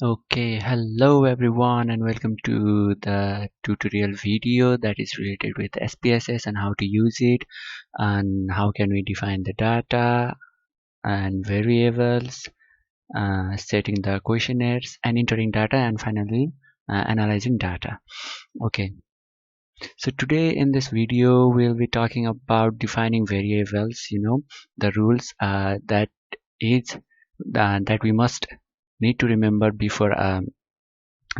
Okay, hello everyone and welcome to the tutorial video that is related with SPSS and how to use it and how can we define the data and variables, setting the questionnaires and entering data, and finally analyzing data. Okay, so today in this video we'll be talking about defining variables, the rules that we must need to remember before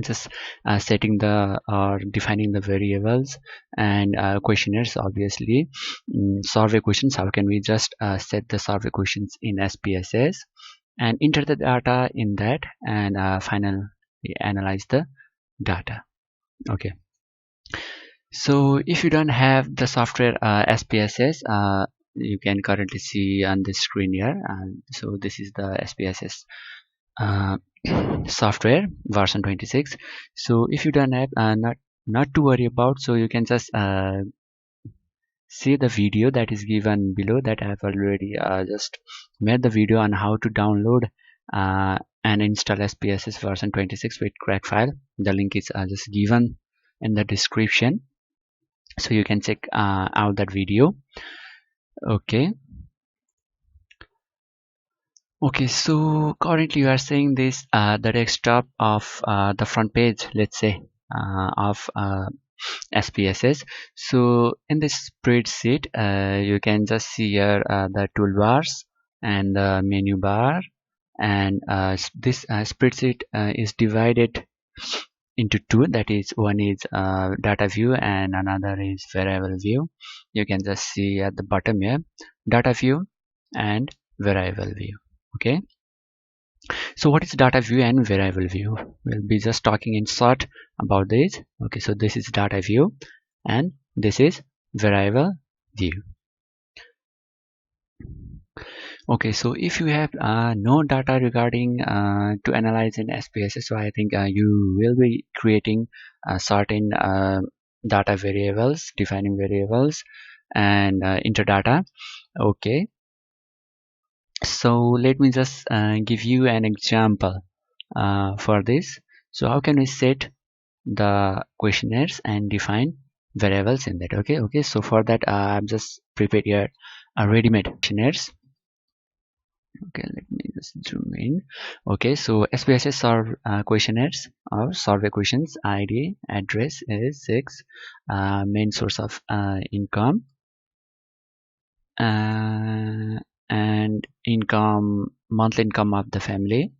just setting the or defining the variables, and questionnaires obviously. Survey questions, how can we just set the survey questions in SPSS and enter the data in that, and finally analyze the data. Okay, so if you don't have the software SPSS, you can currently see on the screen here, so this is the SPSS uh, software version 26. So if you don't have, not to worry about, so you can just see the video that is given below, that I have already just made the video on how to download and install SPSS version 26 with crack file. The link is just given in the description, so you can check out that video. Okay, so currently you are seeing this the desktop of the front page, let's say, of SPSS. So in this spreadsheet, you can just see here the toolbars and the menu bar, and this spreadsheet is divided into two, that is, one is data view and another is variable view. You can just see at the bottom here, data view and variable view. Okay, so what is data view and variable view? We'll be just talking in short about this. Okay, so this is data view and this is variable view. Okay, so if you have no data regarding to analyze in SPSS, so I think you will be creating certain data variables, defining variables, and enter data. Okay, so let me just give you an example for this. So how can we set the questionnaires and define variables in that? Okay, so for that I've just prepared here a ready-made questionnaires. Okay, let me just zoom in. Okay, so SPSS questionnaires or survey questions. ID, address is 6, main source of income, uh, and income, monthly income of the family.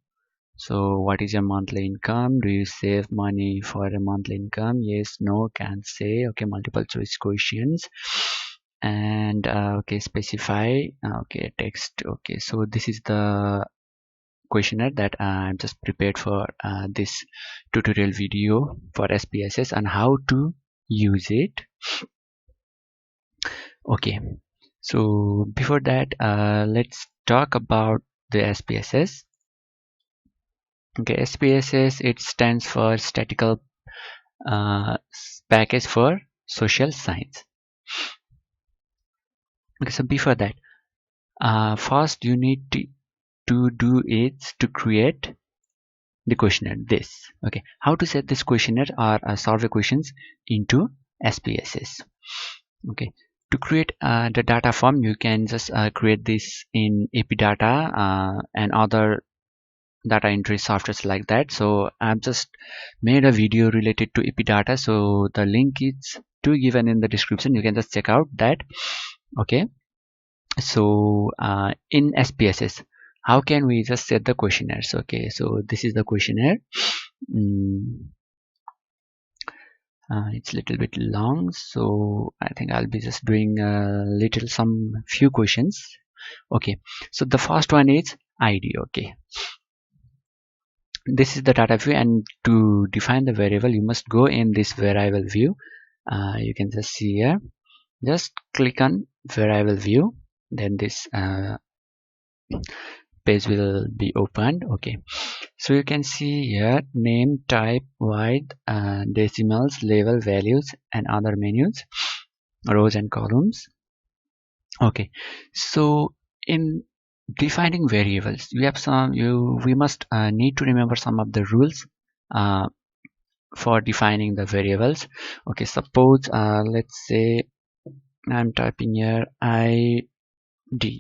So what is your monthly income? Do you save money for a monthly income? Yes, no, can't say. Okay, multiple choice questions. And okay, specify. Okay, text. Okay, so this is the questionnaire that I'm just prepared for this tutorial video for SPSS and how to use it. Okay, so before that, let's talk about the SPSS. Okay, SPSS, it stands for Statistical Package for Social Science. Okay, so before that, first you need to do is to create the questionnaire. This, okay, how to set this questionnaire or survey questions into SPSS. Okay, to create the data form, you can just create this in Epidata and other data entry softwares like that. So I've just made a video related to Epidata, so the link is to given in the description. You can just check out that. Okay, so in SPSS, how can we just set the questionnaires? Okay, so this is the questionnaire. It's a little bit long, so I think I'll be just doing some few questions. Okay, so the first one is ID. Okay, this is the data view, and to define the variable you must go in this variable view. You can just see here, just click on variable view, then this page will be opened. Okay, so you can see here name, type, wide, decimals, label, values, and other menus, rows and columns. Okay, so in Defining variables, we must need to remember some of the rules uh, for defining the variables. Okay, suppose let's say I'm typing here ID.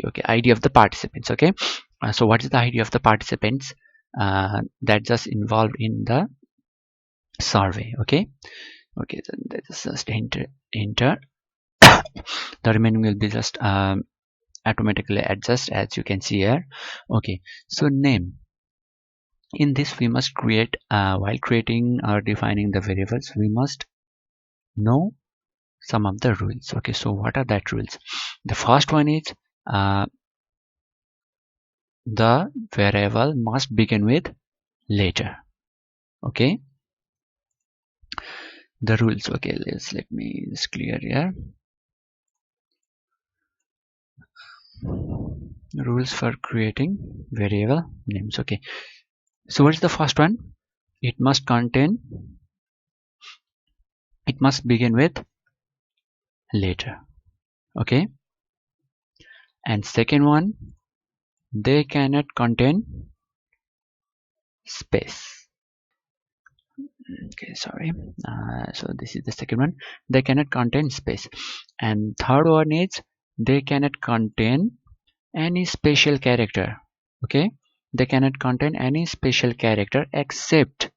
Okay, ID of the participants. Okay, so what is the ID of the participants that just involved in the survey? Okay, so let's just enter. The remaining will be just automatically adjust, as you can see here. Okay, so name, in this we must create while creating or defining the variables, we must know some of the rules. Okay, so what are that rules? The first one is uh, the variable must begin with later. Okay, the rules. Okay, let me just clear here. Rules for creating variable names. Okay, so what is the first one? It must begin with later. Okay, and second one, they cannot contain space. Okay, sorry. So this is the second one, they cannot contain space. And third one is they cannot contain any special character. Okay, they cannot contain any special character except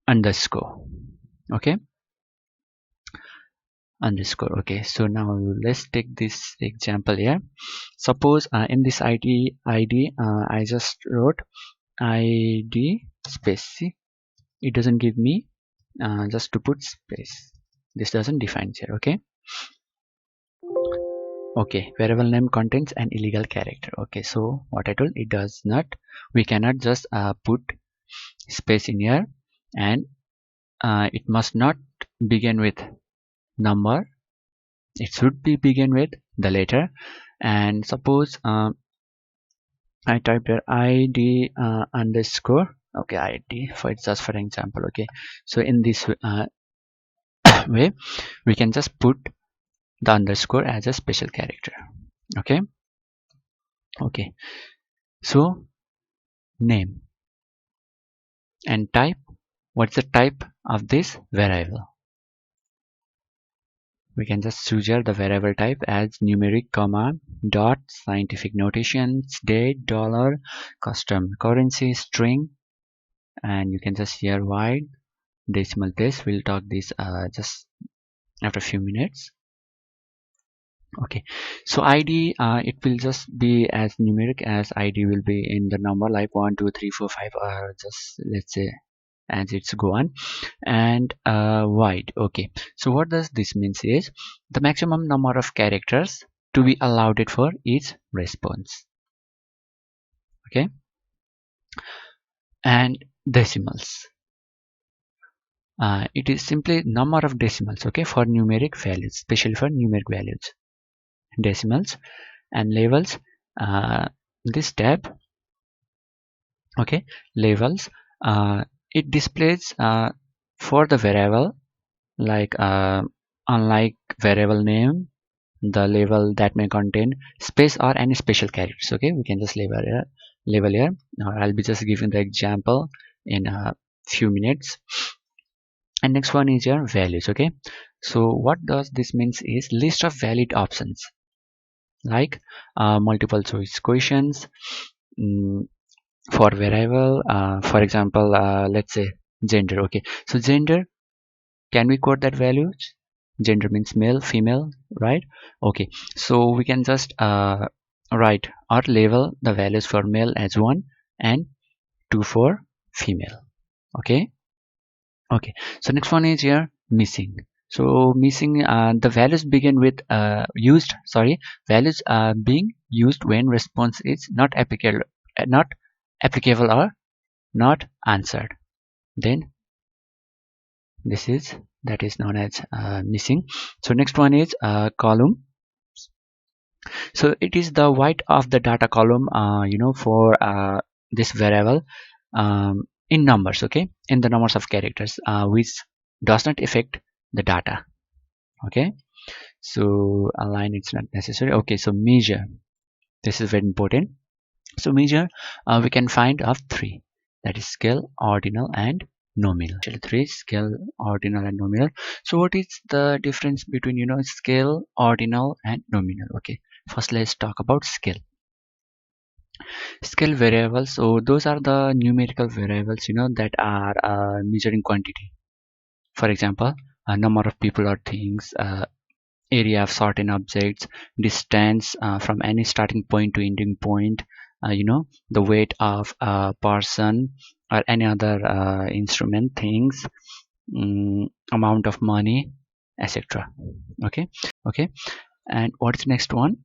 underscore. Okay, underscore. Okay, so now let's take this example here. Suppose in this ID I just wrote ID space. See, it doesn't give me just to put space. This doesn't define here. Okay, variable name contains an illegal character. Okay, so what I told, it does not, we cannot just put space in here, and it must not begin with number, it should be begin with the letter. And suppose I typed here ID underscore. Okay, ID for it's just for example. Okay, so in this way we can just put the underscore as a special character. Okay, so name and type, what's the type of this variable? We can just choose here the variable type as numeric, comma, dot, scientific notations, date, dollar, custom currency, string, and you can just here wide decimal place. We'll talk this just after a few minutes. Okay, so ID it will just be as numeric as ID will be in the number like 1 2 3 4 5, or just let's say as it's go on. And wide. Okay, so what does this means is the maximum number of characters to be allowed for each response. Okay, and decimals, it is simply number of decimals. Okay, for numeric values, especially for numeric values, decimals. And labels, this tab, okay, labels, it displays for the variable, like unlike variable name, the label that may contain space or any special characters. Okay, we can just label here. Now I'll be just giving the example in a few minutes. And next one is your values. Okay, so what does this means is list of valid options, like multiple choice questions for variable. For example, let's say gender. Okay, so gender, can we quote that value? Gender means male, female, right? Okay, so we can just write or label the values for male as 1 and 2 for female. Okay, so next one is here missing. So missing, the values begin with values being used when response is not applicable or not answered, then that is known as missing. So next one is column. So it is the width of the data column, for this variable in numbers. Okay, in the numbers of characters, which does not affect the data. Okay, So align, it's not necessary. Okay, so measure, this is very important. So measure, we can find of three, that is scale, ordinal, and nominal. Actually three: scale, ordinal, and nominal. So what is the difference between scale, ordinal, and nominal? Okay, first let's talk about scale. Scale variables, so those are the numerical variables that are measuring quantity. For example, a number of people or things, area of certain objects, distance from any starting point to ending point, the weight of a person or any other instrument, things, amount of money, etc. Okay. Okay, and what's the next one?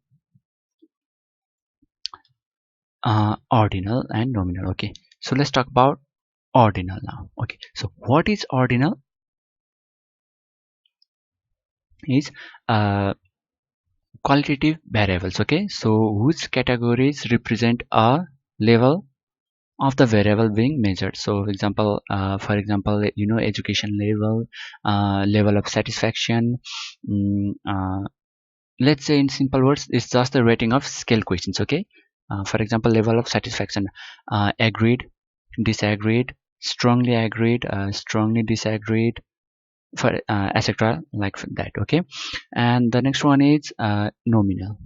Ordinal and nominal. Okay, so let's talk about ordinal now. Okay, so what is ordinal? Is qualitative variables. Okay, so whose categories represent a level of the variable being measured. So for example, education level, level of satisfaction. Let's say in simple words, it's just the rating of scale questions. Okay, for example, level of satisfaction: agreed, disagreed, strongly agreed, strongly disagreed, for etc., like that. Okay, and the next one is nominal.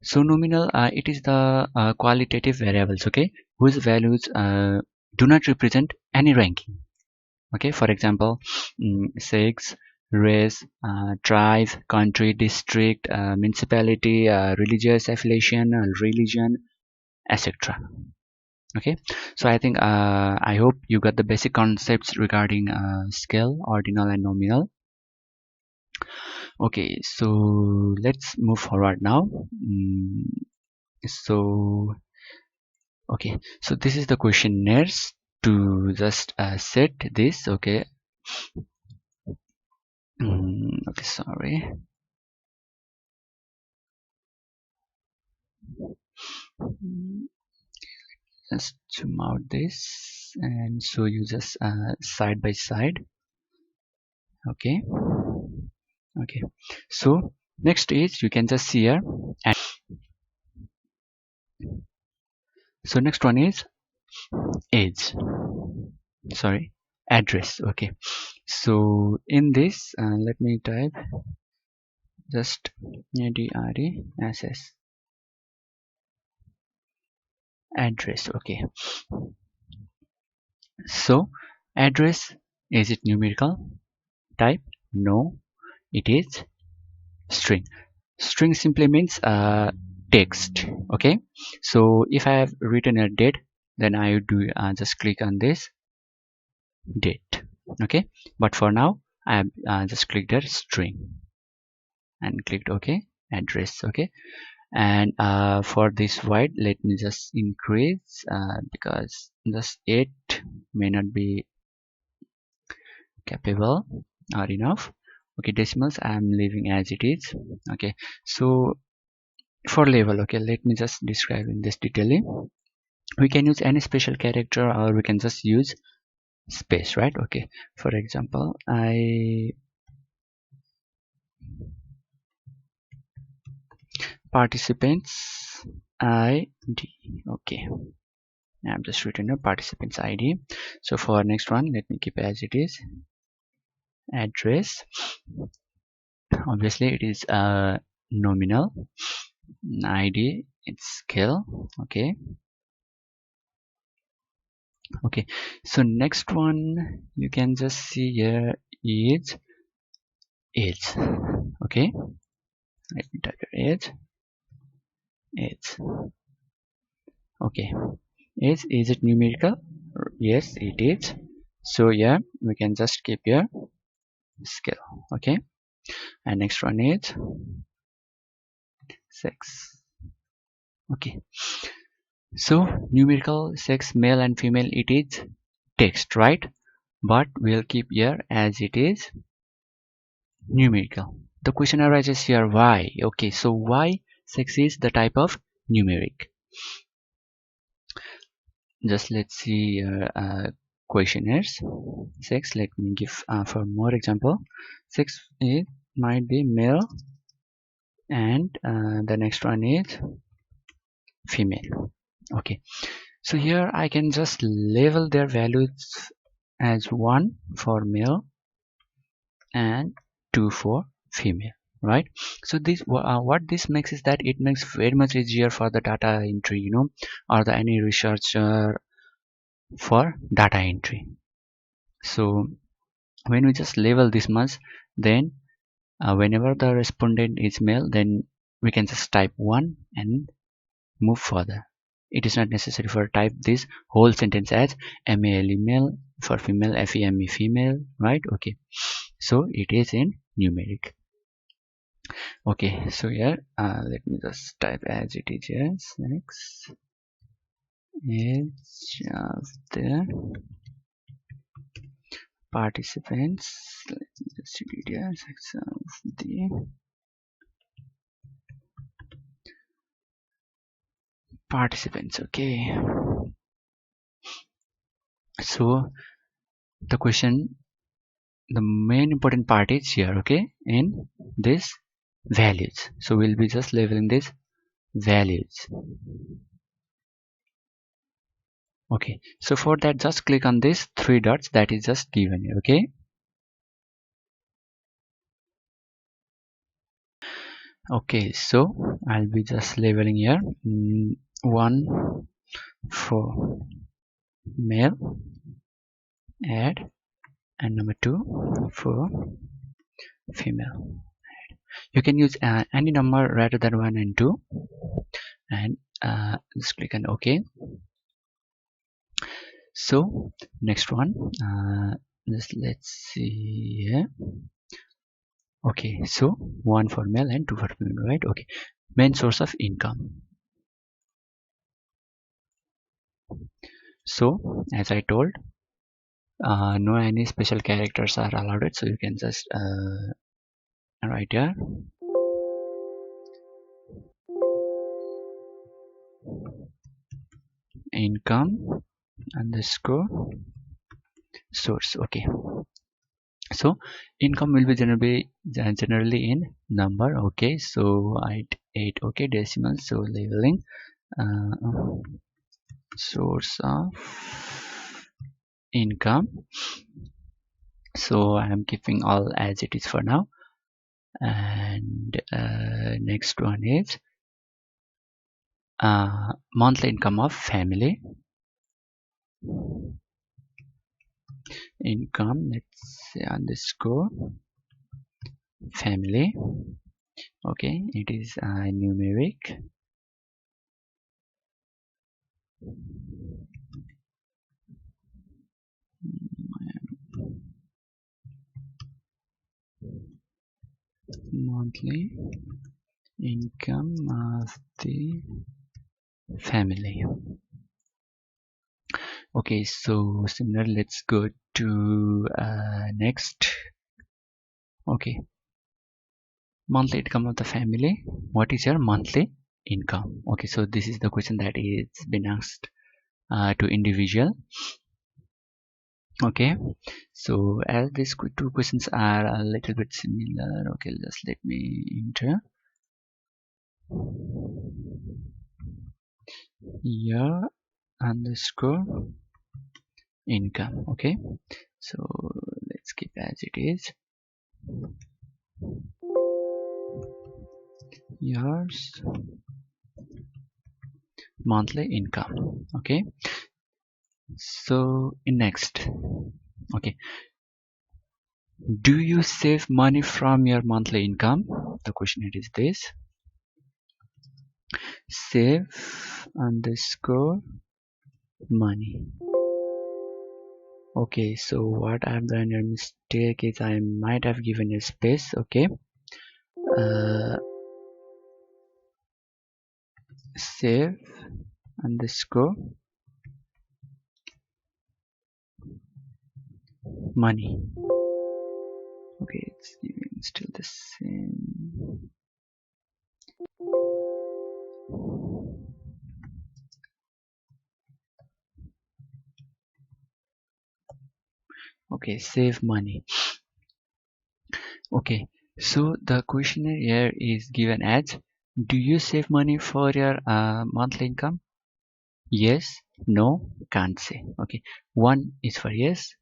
So nominal, it is the qualitative variables, okay, whose values do not represent any ranking. Okay, for example, sex, race, tribe, country, district, municipality, religious affiliation, religion, etc. Okay, so I think I hope you got the basic concepts regarding scale, ordinal, and nominal. Okay, so let's move forward now. So okay, so this is the questionnaires to just set this. Okay. Okay, sorry. Just zoom out this and show you just side by side. Okay. Okay, so next is, you can just see here, and so next one is age, sorry, address. Okay, so in this let me type just ADRESS, address. Okay, so address, is it numerical type? No, it is string. String simply means text. Okay, so if I have written a date, then I would do just click on this date. Okay, but for now I have just clicked a string and clicked OK, address. Okay, and for this wide, let me just increase because just 8 may not be capable or enough. Okay, decimals I'm leaving as it is. Okay, so for label, okay, let me just describe in this detailing. We can use any special character, or we can just use space, right? Okay, for example, participants ID. Okay, I'm just written a participants ID. So for next one, let me keep as it is, address. Obviously it is nominal. ID, it's scale. Okay. Okay, so next one you can just see here is age. Okay, let me type here age. Okay, is it numerical? Yes, it is. So yeah, we can just keep here scale. Okay, and next one is sex. Okay, so numerical, sex, male and female, it is text, right? But we'll keep here as it is numerical. The question arises here, why? Okay, so why sex is the type of numeric? Just let's see questionnaires. 6, let me give for more example. 6, it might be male, and the next one is female. Okay, so here I can just label their values as 1 for male and 2 for female, right? So this what this makes is that it makes very much easier for the data entry, or the any researcher for data entry. So when we just label this much, then whenever the respondent is male, then we can just type 1 and move further. It is not necessary for type this whole sentence as male male, for female feme female, right? Okay, so it is in numeric. Okay, so here let me just type as it is. Yes, next age of the participants. Let me just see details of the participants. Okay, so the question, the main important part is here, okay, in this values. So we'll be just labeling this values. Okay, so for that, just click on this 3 dots that is just given here. Okay, okay, so I'll be just labeling here 1 for male, add, and number 2 for female. You can use any number rather than 1 and 2, and just click on OK. So next one, just let's see here. Okay, so 1 for male and 2 for female, right? Okay, main source of income. So as I told, no any special characters are allowed, so you can just write here income underscore source. Okay, so income will be generally in number. Okay, so I 8. Okay, decimal. So labeling source of income. So I am keeping all as it is for now. And next one is monthly income of family. Income, let's say underscore family. Okay, it is numeric. Monthly income of the family. Okay, so similar, let's go to next. Okay, monthly income of the family. What is your monthly income? Okay, so this is the question that is been asked to individual. Okay, so as these two questions are a little bit similar, okay, just let me enter year underscore income. Okay, so let's keep as it is. Year's monthly income. Okay, so in next, okay, do you save money from your monthly income? The question it is this: save underscore money. Okay, so what I've done a mistake is I might have given a space. Okay, save underscore money. Okay, it's giving still the same. Okay, save money. Okay, so the questionnaire here is given as, do you save money for your monthly income? Yes, no, can't say. Okay, 1 is for yes.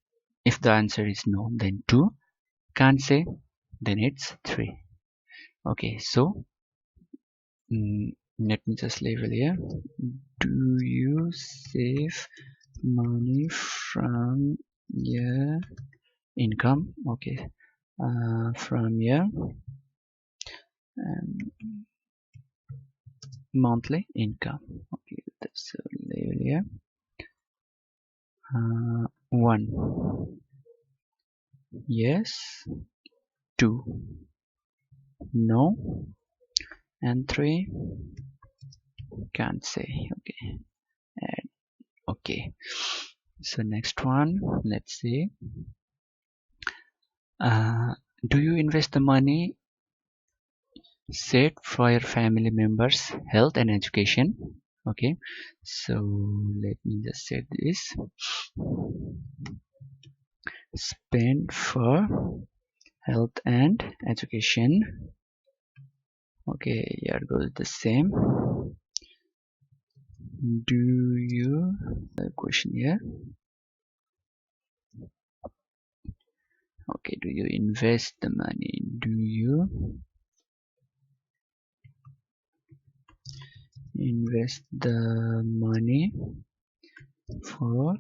If the answer is no, then 2, can't say, then it's 3. Okay, so let me just label here. Do you save money from your income? Okay, from your um, monthly income. Okay, that's a label here. 1, yes. 2, no. And 3, can't say. Okay, and okay. So next one, let's see. Uh, do you invest the money saved for your family members' health and education? Okay, so let me just set this. Spend for health and education. Okay, here goes the same. Do you, the question here. Okay, do you invest the money? Do you invest the money for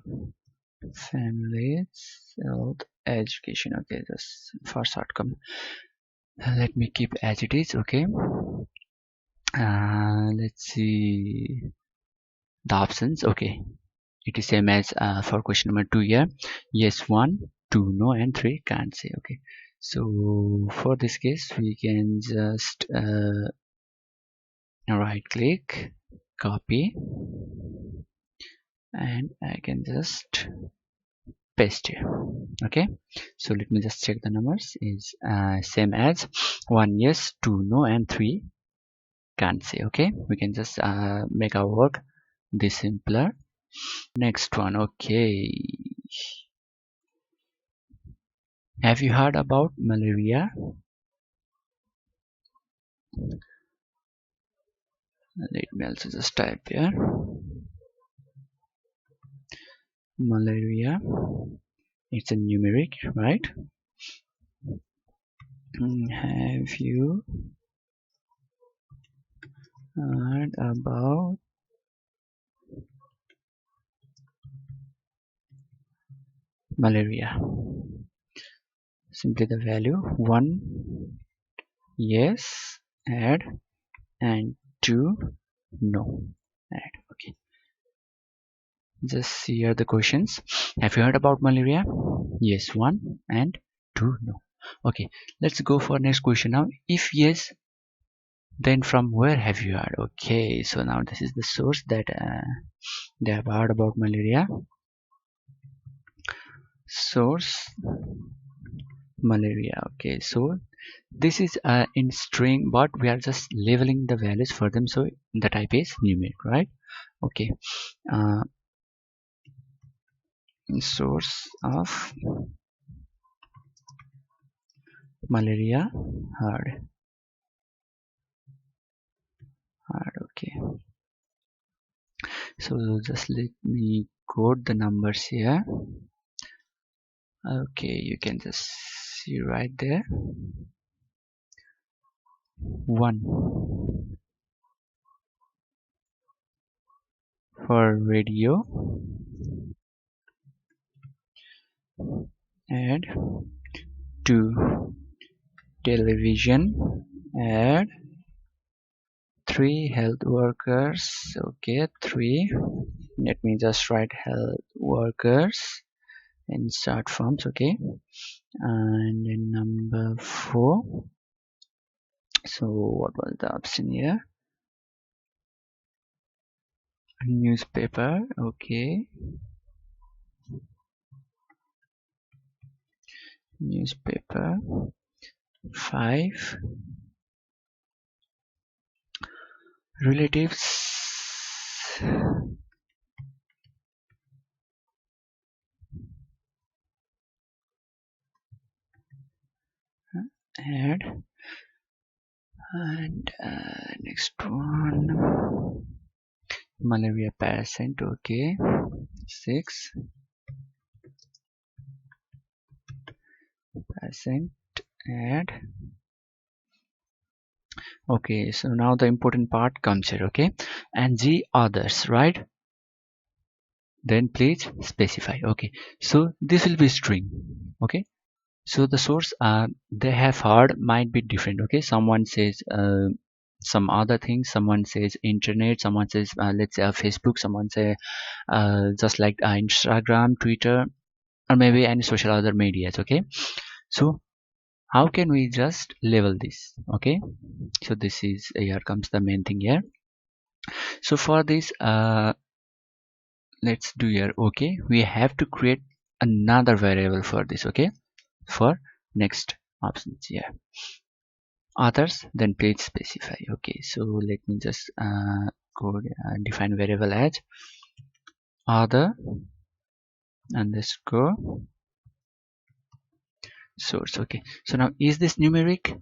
families health education? Okay, this first outcome, let me keep as it is. Okay, let's see the options. Okay, it is same as for question number 2 here. Yes, 1, 2, no, and 3, can't say. Okay, so for this case we can just right click, copy, and I can just paste here. Okay, so let me just check the numbers is same as 1 yes, 2 no, and 3 can't say. Okay, we can just make our work this simpler. Next one. Okay, have you heard about malaria? Let me also just type here malaria. It's a numeric, right? Have you heard about malaria? Simply the value 1 yes, add, and 2 no, add. Okay, just here the questions. Have you heard about malaria? Yes, 1, and 2 no. Okay, let's go for next question now. If yes, then from where have you heard? Okay, so now this is the source that they have heard about malaria. Source malaria. Okay, so this is in string, but we are just labeling the values for them, so the type is numeric, right? Okay, uh, source of malaria heard. Okay, so just let me code the numbers here. Okay, you can just see right there. 1 for radio, and 2 television, and 3 health workers. Okay, 3, let me just write health workers in short forms. Okay, and then number 4, so what was the option here? Newspaper. Okay, newspaper. 5, relatives. add, and next one, malaria patient. Okay, 6 patient, add. Okay, so now the important part comes here. Okay, and the others, right? Then please specify. Okay, so this will be string. Okay, so the source they have heard might be different. Okay, someone says some other things, someone says internet, someone says let's say Facebook, someone say just like Instagram, Twitter, or maybe any social other medias. Okay, so how can we just label this? Okay, so this is here comes the main thing here. So for this let's do here. Okay, we have to create another variable for this. Okay, for next options here, others, then please specify. Okay, so let me just go define variable as other underscore source. Okay, so now is this numeric?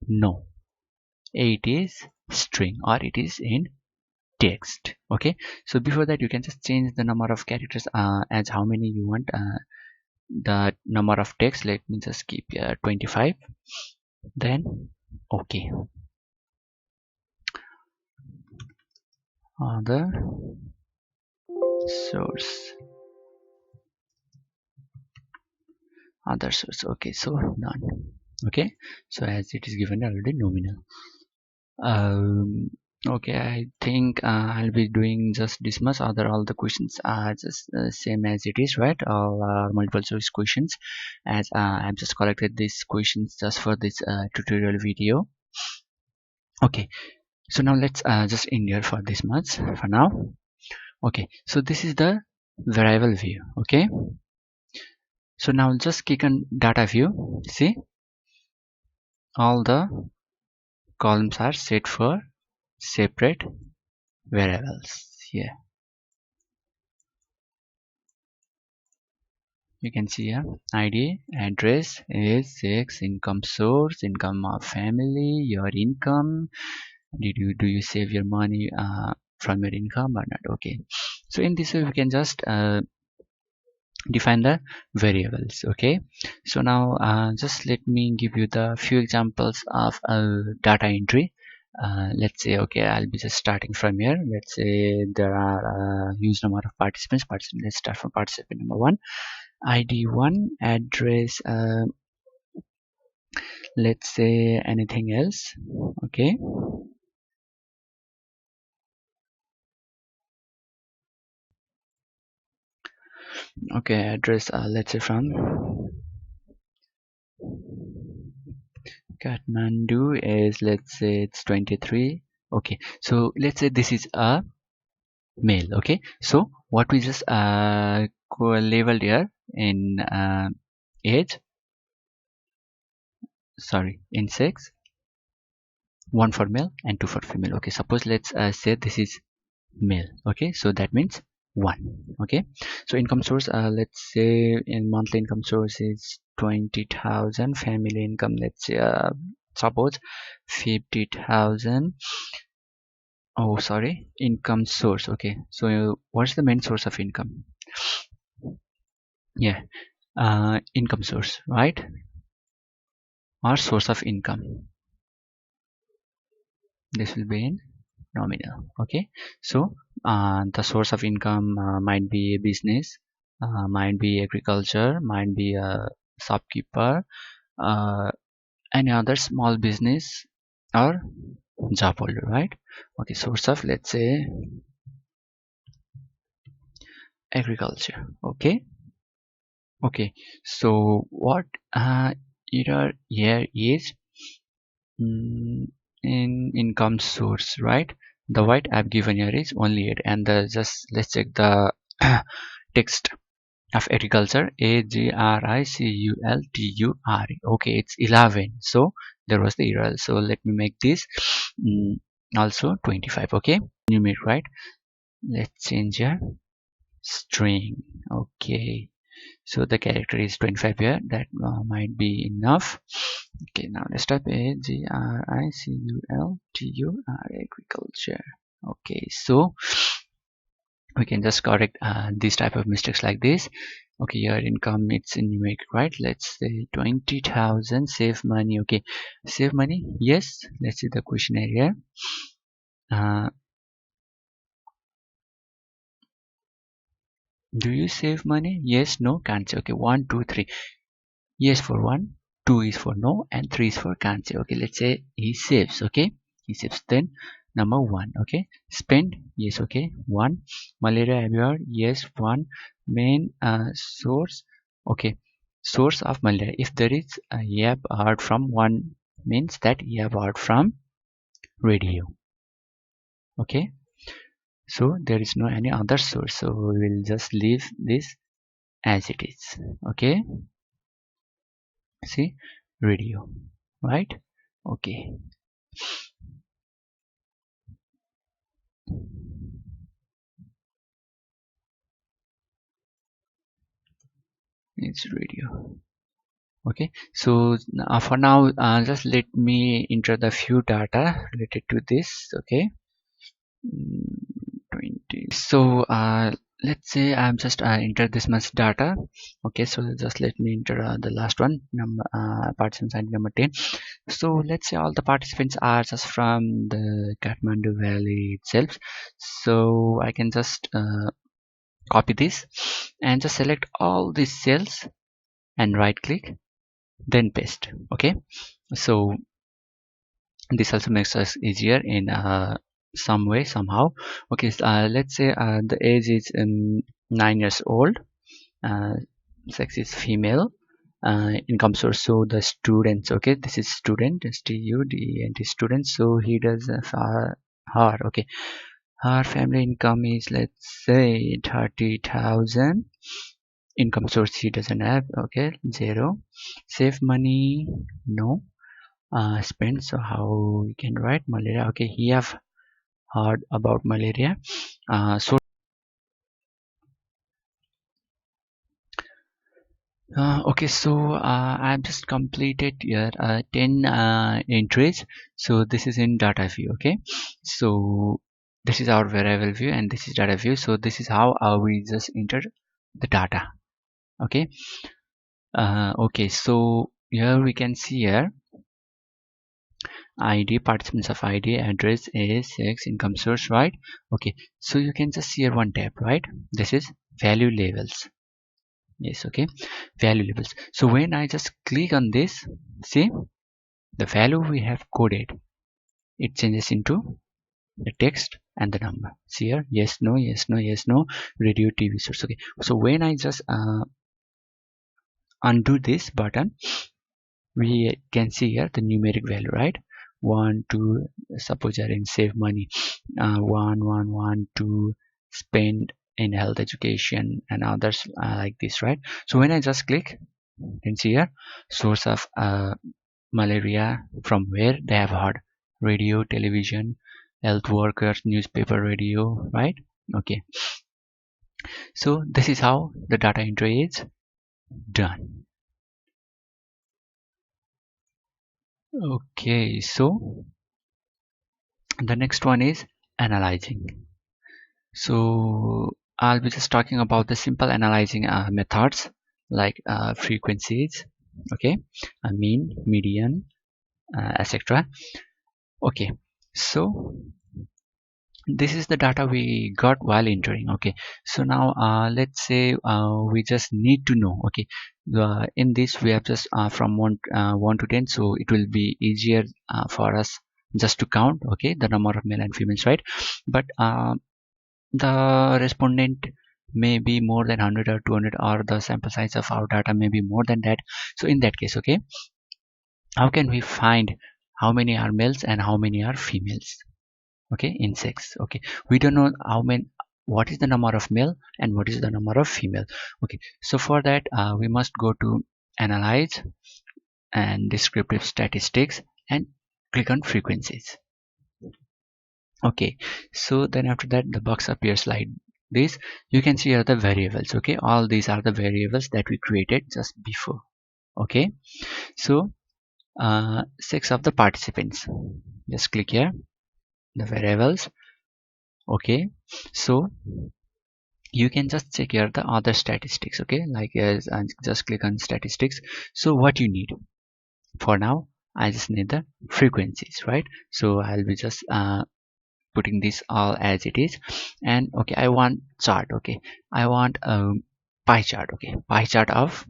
No, it is string, or it is in text. Okay, so before that you can just change the number of characters as how many you want. The number of text, let me just keep 25, then okay, other source, other source. Okay, so none. Okay, so as it is given already nominal. Okay, I think I'll be doing just this much. Other all the questions are just same as it is, right? All multiple choice questions, as I've just collected these questions just for this tutorial video. Okay, so now let's just end here for this much for now. Okay, so this is the variable view. Okay, so now just click on data view. See, all the columns are set for separate variables here. You can see here ID, address, age, sex, income source, income of family, your income. Do you save your money from your income or not? Okay, so in this way we can just define the variables. Okay, so now just let me give you the few examples of data entry. Let's say, okay, I'll be just starting from here. Let's say there are huge number of participants. Let's start from participant number 1, ID 1, address, let's say anything else. Okay, okay, address, let's say from Kathmandu is, let's say it's 23. Okay, so let's say this is a male. Okay, so what we just labeled here in age, sorry, in sex, 1 for male and 2 for female. Okay, suppose let's say this is male. Okay, so that means 1. Okay, so income source, let's say in monthly income source is 20,000. Family income, let's say suppose 50,000. Oh, sorry, income source. Okay, so what's the main source of income? Yeah, income source, right? Or source of income. This will be in nominal. Okay, so the source of income might be a business, might be agriculture, might be a shopkeeper, uh, any other small business or job holder, right? Okay, source of, let's say, agriculture. Okay, okay, so what error here is in income source, right? The white I've given here is only it, and the just let's check the text of agriculture, agriculture. Okay, it's 11, so there was the error. So let me make this also 25. Okay, numeric, right? Let's change here string. Okay, So the character is 25 here. That might be enough. Okay, now let's type agriculture, agriculture. Okay, so we can just correct these type of mistakes like this. Okay, your income, it's in numeric, right? Let's say 20,000. Save money. Okay, save money, yes. Let's see the questionnaire here. Do you save money? Yes, no, can't say. Okay, 1 2 3. Yes for 1, 2 is for no, and 3 is for can't say. Okay, let's say he saves. Okay, he saves. Then number 1. Okay, spend, yes. Okay, 1. Malaria everywhere, yes. 1. Main source. Okay, source of malaria, if there is a yap heard from, 1 means that yap heard from radio. Okay, so there is no any other source, so we will just leave this as it is. Okay, see, radio, right? Okay, it's radio. Okay, so for now, just let me enter the few data related to this. Okay, 20. So let's say I'm just enter this much data. Okay, so just let me enter the last one, number participants ID number 10. So let's say all the participants are just from the Kathmandu Valley itself. So I can just copy this and just select all these cells and right click, then paste. Okay, so this also makes us easier in some way, somehow. Okay, so, let's say the age is 9 years old, uh, sex is female, income source, so the students. Okay, this is student, student, student. So he does her. Okay, her family income is, let's say, 30,000. Income source he doesn't have. Okay, 0. Save money, no. Spend, so how we can write malaria. Okay, he have heard about malaria. So okay, so I've just completed here 10 entries. So this is in data view. Okay, so this is our variable view and this is data view. So this is how we just enter the data. Okay, okay, so here we can see here ID, participants of ID, address, age, sex, income source, right? Okay, so you can just see here one tab, right? This is value labels. Yes, okay, value labels. So when I just click on this, see the value we have coded, it changes into the text and the number. See here, yes, no, yes, no, yes, no, radio, TV source. Okay, so when I just undo this button, we can see here the numeric value, right? 1 2, suppose you're in save money, 1 1 1 2, spend in health, education, and others, like this, right? So when I just click, you can see here source of malaria, from where they have heard: radio, television, health workers, newspaper, radio, right? Okay, so this is how the data entry is done. Okay, so the next one is analyzing. So I'll be just talking about the simple analyzing methods, like frequencies, okay, mean, median, etc. Okay, so this is the data we got while entering. Okay, so now let's say we just need to know. Okay, in this we have just from 1 to 10, so it will be easier for us just to count, okay, the number of male and females, right? But the respondent may be more than 100 or 200, or the sample size of our data may be more than that. So in that case, okay, how can we find how many are males and how many are females? Okay, in sex. Okay, we don't know how many, what is the number of male and what is the number of female. Okay, so for that we must go to analyze and descriptive statistics and click on frequencies. Okay, so then after that the box appears like this, you can see are the variables. Okay, all these are the variables that we created just before. Okay, so six of the participants, just click here, the variables. Okay, so you can just check here the other statistics. Okay, like and just click on statistics. So what you need for now, I just need the frequencies, right? So I'll be just putting this all as it is. And okay, I want chart. Okay, I want pie chart. Okay, pie chart of,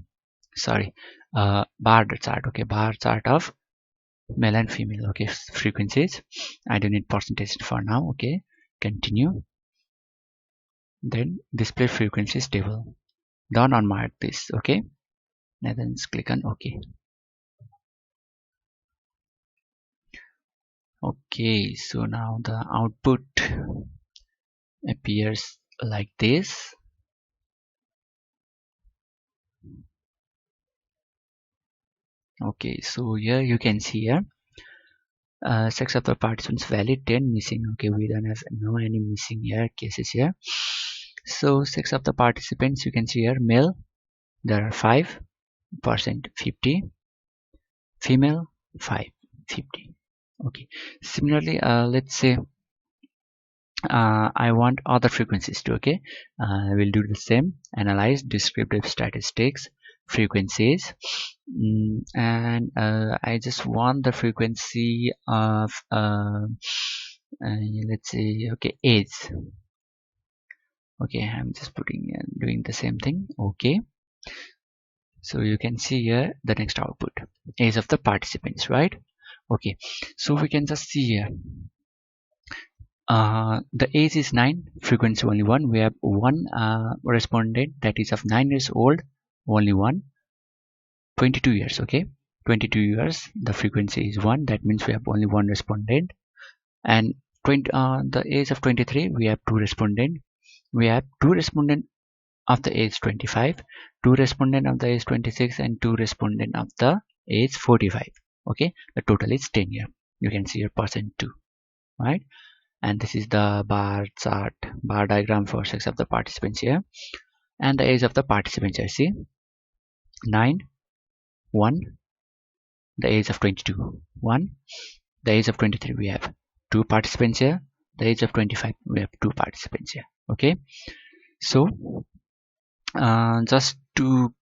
sorry, bar chart. Okay, bar chart of male and female. Okay, frequencies. I don't need percentage for now. Okay, continue. Then display frequencies table. Don't unmark this. Okay, and then just click on OK. Okay, so now the output appears like this. Okay, so here you can see here sex of the participants valid, 10 missing. Okay, we don't have no any missing here cases here. So sex of the participants, you can see here male there are 5%, 50, female 5, 50. Okay, similarly let's say I want other frequencies too. Okay, we'll do the same, analyze descriptive statistics frequencies. And I just want the frequency of let's say, okay, age. Okay, I'm just putting doing the same thing. Okay, so you can see here the next output, age of the participants, right? Okay, so we can just see here the age is 9, frequency only 1. We have one respondent that is of 9 years old, only one. 22 years. Okay, 22 years, the frequency is 1, that means we have only one respondent. And the age of 23, we have 2 respondent. We have 2 respondent of the age 25, 2 respondent of the age 26, and 2 respondent of the age 45. Okay, the total is 10 here. You can see your percent 2, right? And this is the bar chart, bar diagram for sex of the participants here, and the age of the participants. I see 9, 1, the age of 22, 1, the age of 23, we have 2 participants here, the age of 25, we have 2 participants here. Okay, so just to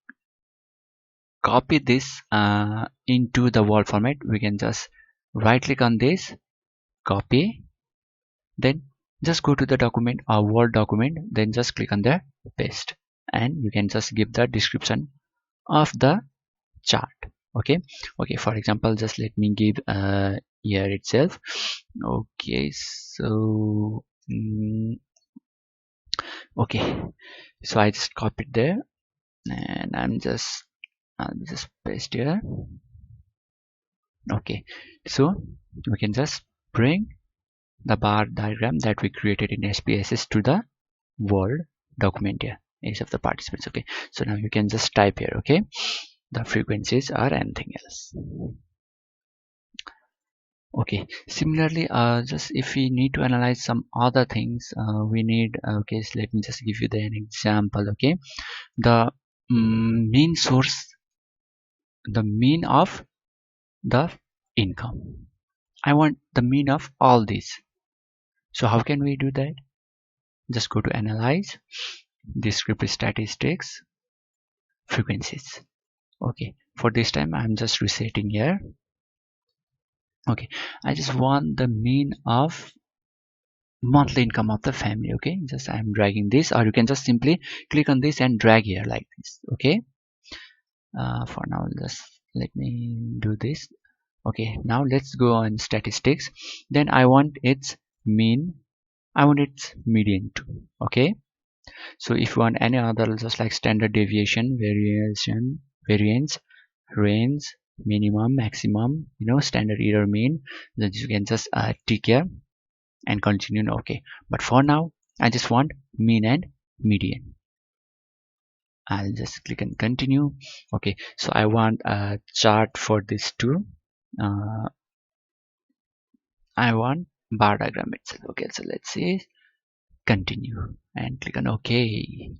copy this into the Word format, we can just right click on this, copy, then just go to the document or Word document, then just click on the paste, and you can just give the description of the chart. Okay, for example, just let me give here itself. Okay, so okay, so I just copied there, and I'll just paste here. Okay, so we can just bring the bar diagram that we created in SPSS to the Word document here, age of the participants. Okay, so now you can just type here, okay, the frequencies or anything else. Okay, similarly just if we need to analyze some other things, we need okay, so let me just give you an example. Okay, the mean source, the mean of the income, I want the mean of all these. So how can we do that? Just go to analyze descriptive statistics frequencies. Okay, for this time I'm just resetting here. Okay, I just want the mean of monthly income of the family. Okay, just I'm dragging this, or you can just simply click on this and drag here like this. Okay, for now just let me do this. Okay, now let's go on statistics. Then I want its mean, I want its median too. Okay, so if you want any other, just like standard deviation, variance, range, minimum, maximum, standard error mean, then you can just tick here and continue. Okay, but for now I just want mean and median. I'll just click and continue. Okay, so I want a chart for this too. I want bar diagram itself. Okay, so let's see. continue and click on OK.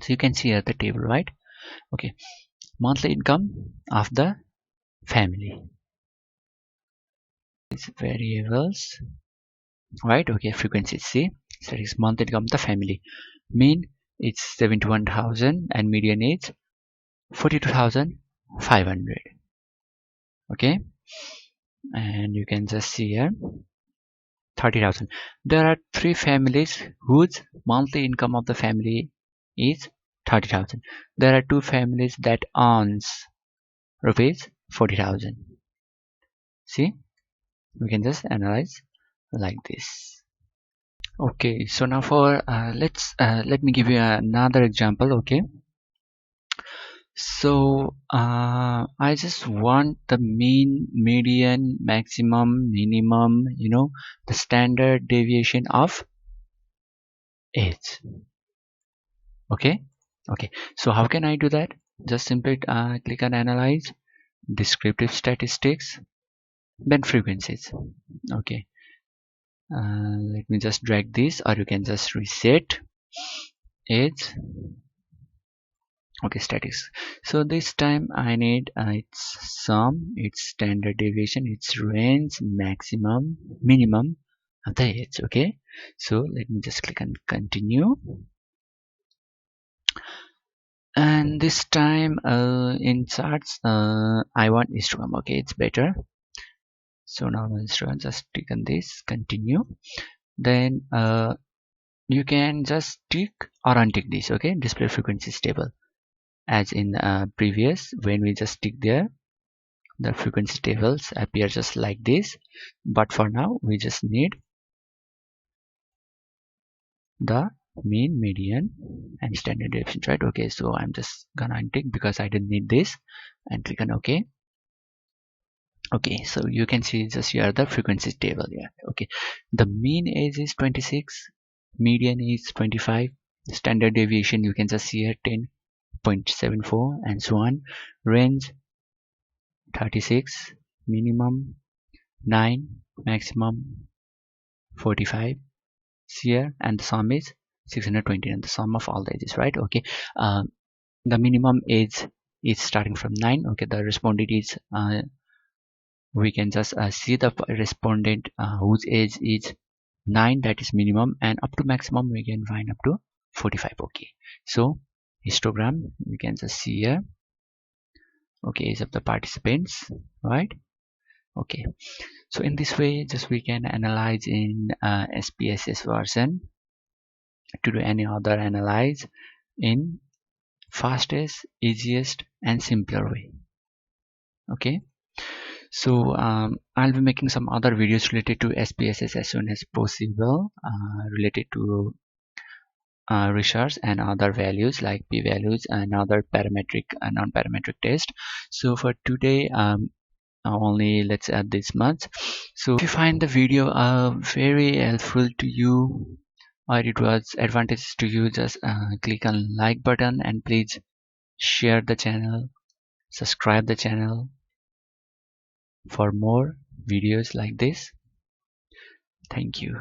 So you can see here the table, right? Okay, monthly income of the family. It's variables, right? Okay, frequencies. See, so that is monthly income of the family. Mean it's 71,000 and median is 42,500. Okay, and you can just see here 30,000. There are three families whose monthly income of the family is 30,000. There are two families that earns rupees 40,000. See, we can just analyze like this. Okay, so now for let me give you another example. Okay, so I just want the mean, median, maximum, minimum, the standard deviation of age. Okay, okay, so how can I do that? Just simply click on analyze, descriptive statistics, then frequencies. Okay, let me just drag this, or you can just reset age. Okay, statics. So this time I need its sum, its standard deviation, its range, maximum, minimum of the age. Okay, so let me just click on continue. And this time in charts I want histogram. Okay, it's better. So now histogram, just click on this, continue. Then you can just tick or untick this. Okay, display frequency stable, as in previous, when we just tick there, the frequency tables appear just like this. But for now we just need the mean, median and standard deviation, right? Okay, so I'm just gonna untick because I didn't need this, and click on OK. Okay, so you can see just here the frequency table here. Okay, the mean age is 26, median is 25, standard deviation you can just see here 10.74 and so on, range 36, minimum 9, maximum 45 here, and the sum is 620, and the sum of all the ages, right? Okay, the minimum age is starting from 9. Okay, the respondent is we can just see the respondent whose age is 9, that is minimum, and up to maximum we can find up to 45. Okay, so histogram we can just see here. Okay, age of the participants, right? Okay, so in this way just we can analyze in SPSS version to do any other analyze in fastest, easiest and simpler way. Okay, so I'll be making some other videos related to SPSS as soon as possible, related to research and other values like p-values and other parametric and non-parametric test. So for today only let's add this much. So if you find the video very helpful to you, or it was advantageous to you, just click on like button, and please share the channel, subscribe the channel for more videos like this. Thank you.